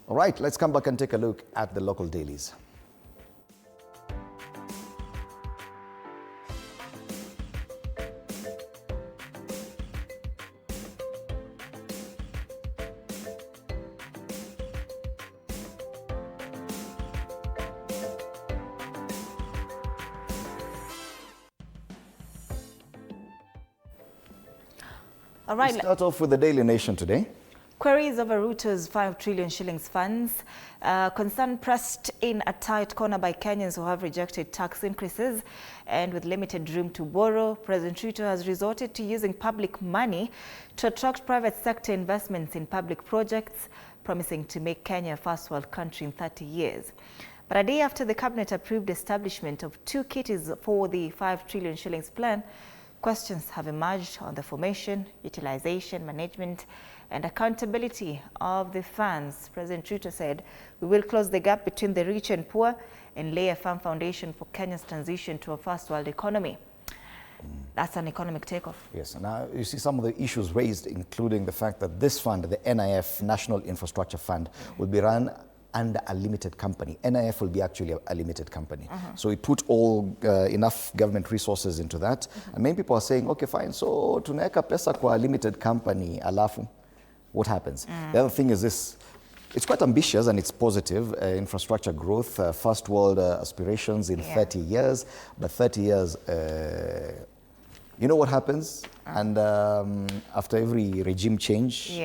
All right, let's come back and take a look at the local dailies. All right. Let's start off with the Daily Nation today. Queries over Ruto's 5 trillion shillings funds. Concern pressed in a tight corner by Kenyans who have rejected tax increases. And with limited room to borrow, President Ruto has resorted to using public money to attract private sector investments in public projects, promising to make Kenya a first world country in 30 years. But a day after the cabinet approved establishment of 2 kitties for the 5 trillion shillings plan, questions have emerged on the formation, utilization, management, and accountability of the funds. President Ruto said, "We will close the gap between the rich and poor and lay a firm foundation for Kenya's transition to a first world economy." That's an economic takeoff. Yes, now you see some of the issues raised, including the fact that this fund, the NIF, National Infrastructure Fund, will be run under a limited company. NIF will be actually a limited company. So we put all enough government resources into that. And many people are saying, okay, fine, so tunaweka pesa kwa limited company, alafu, what happens? The other thing is this, it's quite ambitious and it's positive, infrastructure growth, first world aspirations in 30 years, but 30 years, you know what happens? And after every regime change,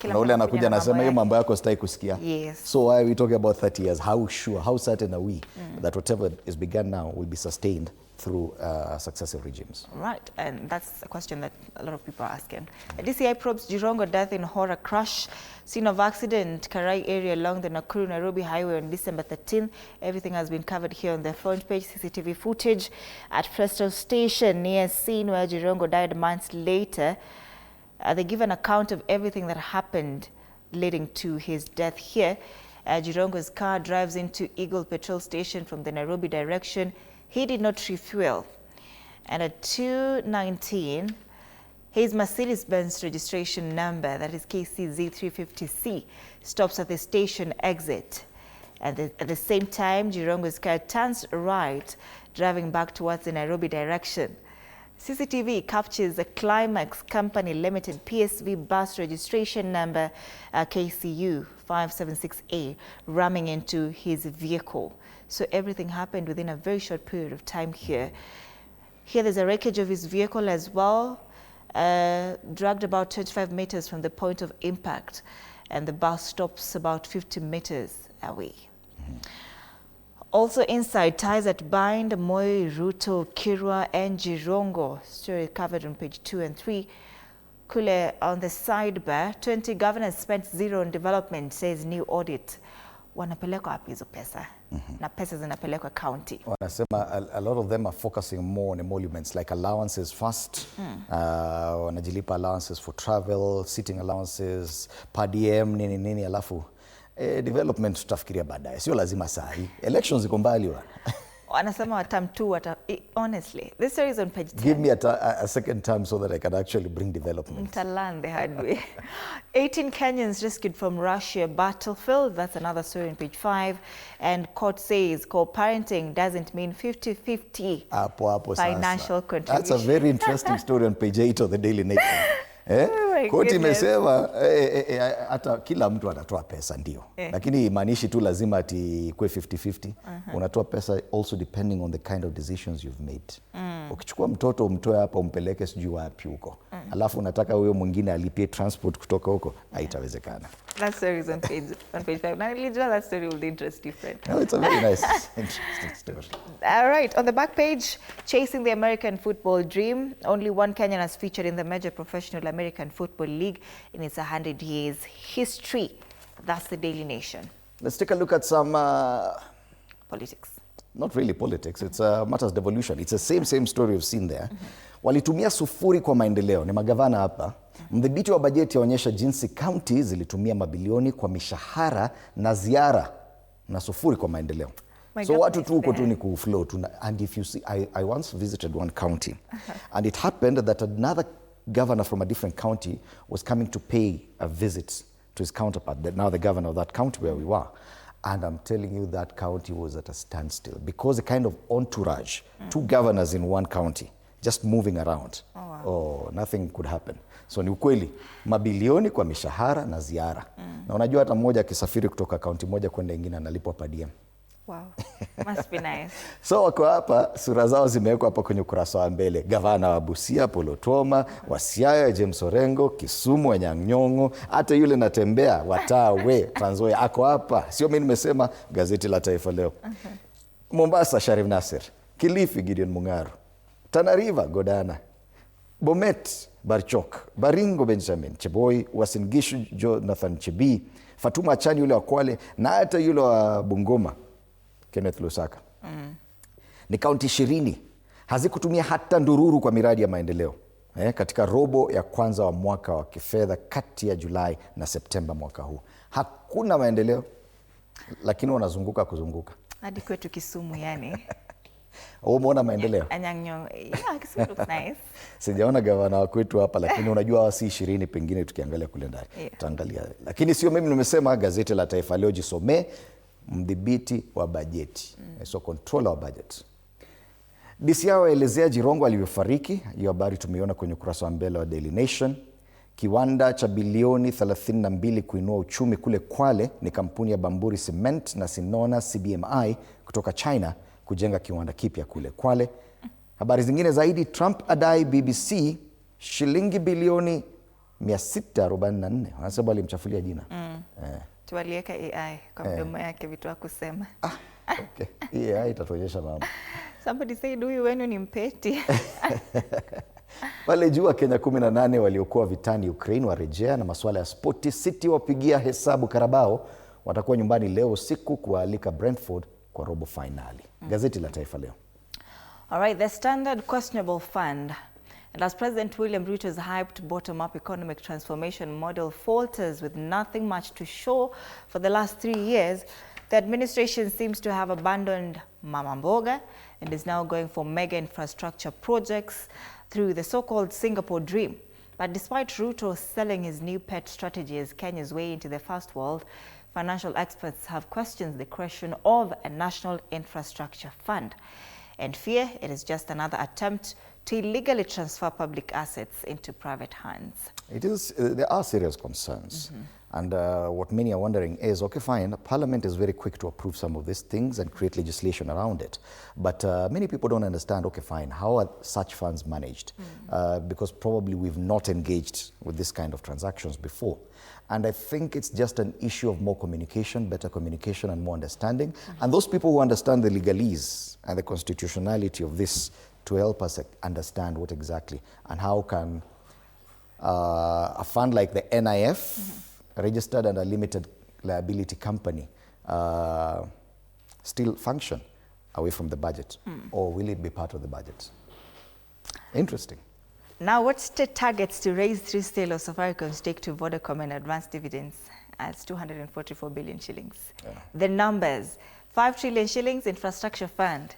na ule anakuja anasema hiyo mambo yako sitaki kusikia. So why are we talking about 30 years? How sure, how certain are we that whatever is begun now will be sustained through successive regimes? Right, and that's a question that a lot of people are asking. DCI probes Jirongo death in horror crash. Scene of accident, Karai area along the Nakuru-Nairobi highway on December 13. Everything has been covered here on the front page. CCTV footage at Presto Station near scene where Jirongo died months later. They give an account of everything that happened leading to his death here. Jirongo's car drives into Eagle Petrol Station from the Nairobi direction. He did not refuel. And at 2:19, his Mercedes-Benz registration number, that is KCZ350C, stops at the station exit. And at the same time, Jirongo's car turns right, driving back towards the Nairobi direction. CCTV captures the Climax Company Limited PSV bus registration number KCU 576A ramming into his vehicle. So everything happened within a very short period of time here. Here there's a wreckage of his vehicle as well, dragged about 25 meters from the point of impact, and the bus stops about 50 meters away. Also inside, ties that bind Moi, Ruto, Kirwa, and Jirongo. Story covered on page 2 and 3. Kule on the sidebar, 20 governors spent zero on development, says new audit. Wanapelekwa wapi hizo pesa? Na pesa zinapelekwa county. Wanasema a lot of them are focusing more on emoluments like allowances first. Wanajilipa allowances for travel, sitting allowances, per diem, nini, alafu. Development tutafikiria baadaye, sio lazima saa hii. Elections iko mbali wana. Wanasema term 2 honestly, this story is on page 10. Give me a second term so that I can actually bring development. Mtalan the hard way. 18 Kenyans rescued from Russia battlefield. That's another story on page 5. And court says co-parenting doesn't mean 50-50 financial contribution. That's a very interesting story on page 8 of the Daily Nation. Koti imesema hata kila mtu anatoa pesa ndio. Lakini imaanishi tu lazima ati kwe 50-50. Unatoa pesa also depending on the kind of decisions you've made. Ukichukua mtoto umtoe hapa umpeleke sijui wapi huko. Alafu unataka huyo mwingine alipie transport kutoka huko, haitawezekana. That story is on page 5. Now, Lidra, that story will interest you, friend. No, it's a very nice, interesting story. All right, on the back page, chasing the American football dream. Only one Kenyan has featured in the major professional American Football League in its 100 years history. That's the Daily Nation. Let's take a look at some politics. Not really politics, it's matters devolution. It's the same story we've seen there. Walitumia sufuri kwa maendeleo, ni magavana hapa. Mdhibiti wa bajeti yaonyesha jinsi county zilitumia mabilioni kwa mishahara na ziara na sufuri kwa maendeleo. So watu tu uko tu ni kuflow tu. And if you see, I once visited one county and it happened that another governor from a different county was coming to pay a visit to his counterpart, now the governor of that county where we were. And I'm telling you, that county was at a standstill because the kind of entourage, 2 governors in one county, just moving around. Oh, wow. Oh, nothing could happen. So ni ukweli, mabilioni kwa mishahara na ziara. Na unajua hata mmoja akisafiri kutoka kaunti moja kwenda ingine analipwa per diem. Wow, must be nice. So wako hapa, sura zao zimewekwa hapa kwenye ukurasa wa mbele. Gavana wa Busia, Polo Toma, wa Siaya, James Orengo, Kisumu, Anyang' Nyong'o, hata yule natembea, Watawe, Trans Nzoia, ako hapa. Sio mimi nimesema, gazeti la Taifa Leo. Mombasa, Sharif Nasir. Kilifi, Gideon Mung'aro. Tana River, Godana. Bomet, Barchok. Baringo, Benjamin Cheboi. Uasin Gishu, Jonathan Chebii. Fatuma Achani yule wa Kwale, na hata yule wa Bungoma, Kenneth Lusaka. Ni kaunti 20 hazikutumia hata ndururu kwa miradi ya maendeleo katika robo ya kwanza wa mwaka wa kifedha kati ya Julai na Septemba mwaka huu. Hakuna maendeleo, lakini wanazunguka kuzunguka. Hadi kwetu Kisumu yani. Umeona maendeleo? Anyang' Nyong'o. Yeah, Kisumu looks nice. Sijaona gavana wa kwetu hapa, lakini unajua hawa si 20 pengine tukiangalia kule ndani. Tutaangalia. Lakini sio mimi nimesema, gazeti la Taifa Leo, jisomee. Mdhibiti wa bajeti, so controller wa budget. DCI waelezea Jirongo alivyofariki. Hiyo habari tumeiona kwenye ukurasa wa mbele wa Daily Nation. Kiwanda cha bilioni 32 kuinua uchumi kule Kwale ni kampuni ya Bamburi Cement na Sinona CBMI kutoka China kujenga kiwanda kipya kule Kwale. Habari zingine zaidi, Trump adai BBC shilingi bilioni 644. Wanasema alimchafulia jina. Tuwalieka AI kwa mdomo yake vitu hakusema. Okay. AI itatuonyesha mambo. Somebody said huyu wenu ni mpeti. Wale jua Kenya 18 waliokuwa vitani Ukraine warejea, na masuala ya spoti. City wapigia hesabu Carabao, watakuwa nyumbani leo usiku kualika Brentford kwa robo finali. Gazeti la Taifa Leo. All right, the Standard questionable fund. And as President William Ruto's hyped bottom-up economic transformation model falters with nothing much to show for the last 3 years, the administration seems to have abandoned Mama Mboga and is now going for mega infrastructure projects through the so-called Singapore dream. But despite Ruto selling his new pet strategy as Kenya's way into the first world, financial experts have questioned the creation of a national infrastructure fund and fear it is just another attempt to illegally transfer public assets into private hands. It is, there are serious concerns. And what many are wondering is, okay, fine, Parliament is very quick to approve some of these things and create legislation around it. But many people don't understand, okay, fine, how are such funds managed? Because probably we've not engaged with this kind of transactions before. And I think it's just an issue of more communication, better communication and more understanding. And those people who understand the legalese and the constitutionality of this to help us understand what exactly and how can a fund like the NIF, registered and a limited liability company, still function away from the budget, or will it be part of the budget? Interesting. Now, what state targets to raise through sale of Safaricom's stake to Vodacom and advance dividends as 244 billion shillings? The numbers: 5 trillion shillings infrastructure fund,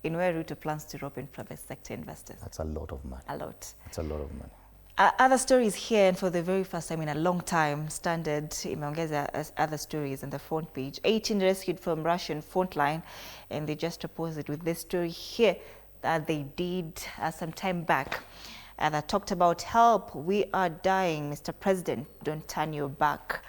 in where Ruto plans to rope in private sector investors. That's a lot of money. A lot. That's a lot of money. Other stories here, and for the very first time in a long time, Standard imeongeza other stories on the front page. 18 rescued from Russian front line, and they just opposed with this story here that they did some time back. That talked about help, we are dying, Mr. President, don't turn your back.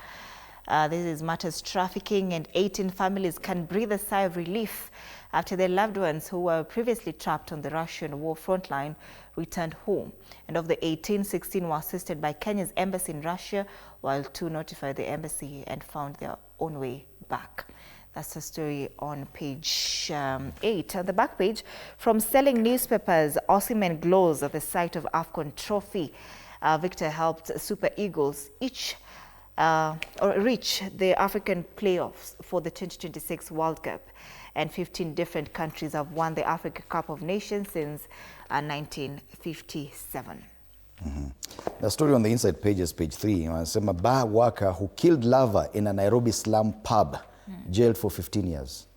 This is matters trafficking, and 18 families can breathe a sigh of relief after their loved ones who were previously trapped on the Russian war front line returned home. And of the 18, 16 were assisted by Kenya's embassy in Russia, while 2 notified the embassy and found their own way back. That's the story on page 8. On the back page, from selling newspapers, Osimhen glows at the sight of AFCON trophy. Victor helped Super Eagles reach the African playoffs for the 2026 World Cup. And 15 different countries have won the Africa Cup of Nations since 1957. The story on the inside page is page 3. Wanasema bar worker who killed lover in a Nairobi slum pub, jailed for 15 years.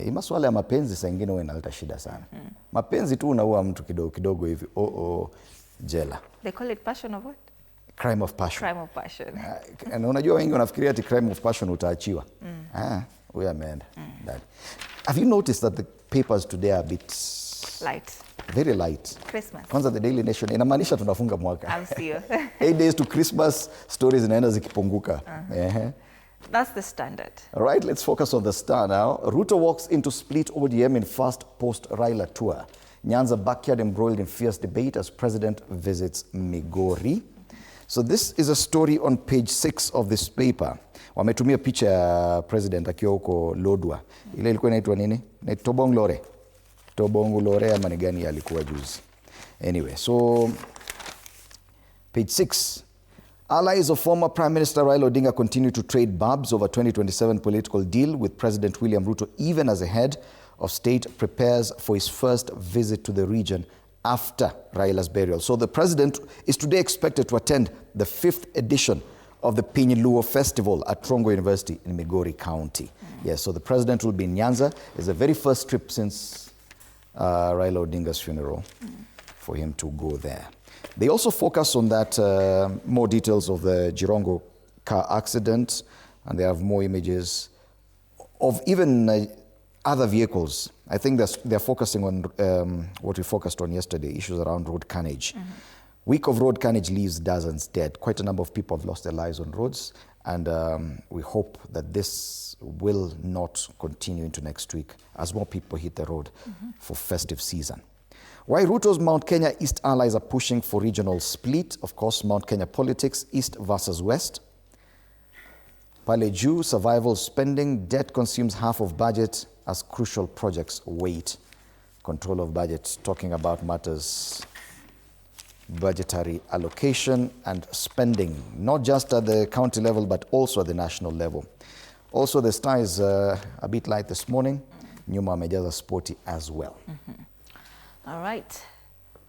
Hii masuala ya mapenzi saa ingine huwa inaleta shida sana. Mapenzi tu unaua mtu kidogo kidogo hivi, jela. They call it passion of what? crime of passion. Crime of passion. And unajua wengi wanafikiria ati crime of passion utaachiwa. We ameenda. Have you noticed that the papers today are a bit light? Very light. Christmas. Kwanza the Daily Nation inamaanisha tunafunga mwaka. I'll see you. 8 days to Christmas, stories zinaenda zikipunguka. That's the Standard. All right, let's focus on the Star now. Ruto walks into split ODM in first post-Raila tour. Nyanza backyard embroiled in fierce debate as president visits Migori. So this is a story on page 6 of this paper. Wametumia picha ya president akiwa huko Lodwa. Ile ilikuwa inaitwa nini? Tobongulore. Tobongulore ama ni gani alikuwa juzi. Anyway, so page 6. Allies of former Prime Minister Raila Odinga continue to trade barbs over 2027 political deal with President William Ruto, even as the head of state prepares for his first visit to the region after Raila's burial. So the president is today expected to attend the 5th edition of the Pinyiluo Festival at Trongo University in Migori County. Yes, so the president will be in Nyanza. It's the very first trip since Raila Odinga's funeral for him to go there. They also focus on that, more details of the Jirongo car accident, and they have more images of even other vehicles. I think they're focusing on what we focused on yesterday, issues around road carnage. Week of road carnage leaves dozens dead. Quite a number of people have lost their lives on roads, and we hope that this will not continue into next week as more people hit the road for festive season. Why Ruto's Mount Kenya East allies are pushing for regional split. Of course, Mount Kenya politics, East versus West. Pale juu, survival spending, debt consumes half of budget as crucial projects wait. Control of budget, talking about matters, budgetary allocation and spending, not just at the county level, but also at the national level. Also, the Star is a bit light this morning. Nyuma amejaza sporty as well. All right.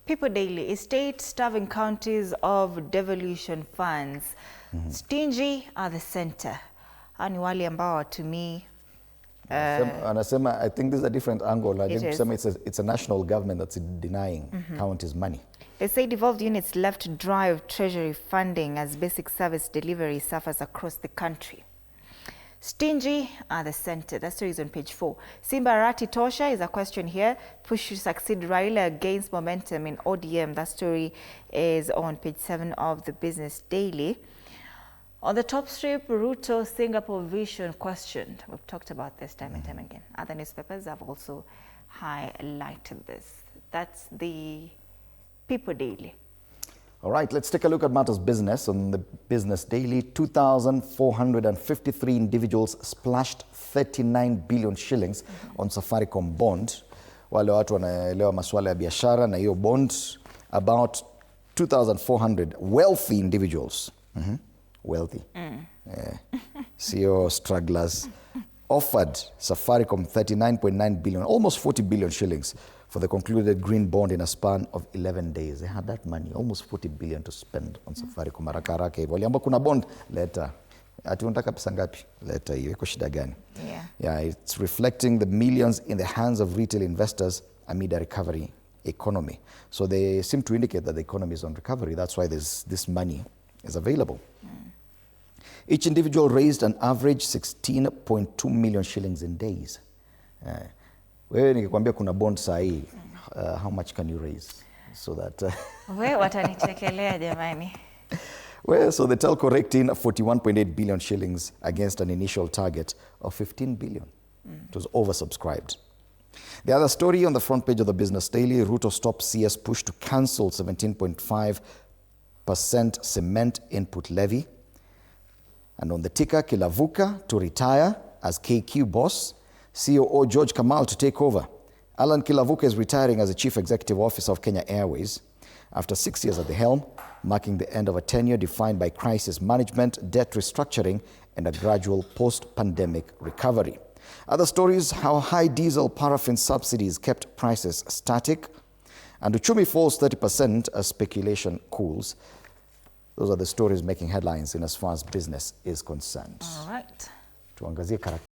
People Daily. State starving counties of devolution funds. Stingy are the center. Ani wale ambao to me. Anasema, I think this is a different angle. It's a national government that's denying counties money. They say devolved units left to drive treasury funding as basic service delivery suffers across the country. Stingy are the center. That story is on page 4. Simba Arati Tosha is a question here. Push to succeed Raila gains momentum in ODM. That story is on page 7 of the Business Daily. On the top strip, Ruto Singapore vision questioned. We've talked about this time and time again. Other newspapers have also highlighted this. That's the People Daily. All right, let's take a look at matters business on the Business Daily. 2,453 individuals splashed 39 billion shillings on Safaricom bond. Wale watu wanaelewa masuala ya biashara na hiyo bond, about 2,400 wealthy individuals. Wealthy. CEO strugglers offered Safaricom 39.9 billion, almost 40 billion shillings for the concluded green bond in a span of 11 days. They had that money, almost 40 billion to spend on Safaricom. Haraka haraka hivyo. Waliamba kuna bond, leta. Ati unataka pesa ngapi? Leta hiyo. Iko shida gani? Yeah, it's reflecting the millions in the hands of retail investors amid a recovery economy. So they seem to indicate that the economy is on recovery. That's why this money is available. Each individual raised an average 16.2 million shillings in days. Wewe nikikwambia kuna bond saa hii, how much can you raise? So that wewe watanichekelea jamani. Well, so the telco raked in 41.8 billion shillings against an initial target of 15 billion. It was oversubscribed. The other story on the front page of the Business Daily, Ruto stops CS push to cancel 17.5% cement input levy. And on the ticker, Kilavuka to retire as KQ boss. COO George Kamal to take over. Alan Kilavuka is retiring as the Chief Executive Officer of Kenya Airways after 6 years at the helm, marking the end of a tenure defined by crisis management, debt restructuring, and a gradual post-pandemic recovery. Other stories, how high diesel paraffin subsidies kept prices static, and Uchumi falls 30% as speculation cools. Those are the stories making headlines in as far as business is concerned. All right. Tuangazie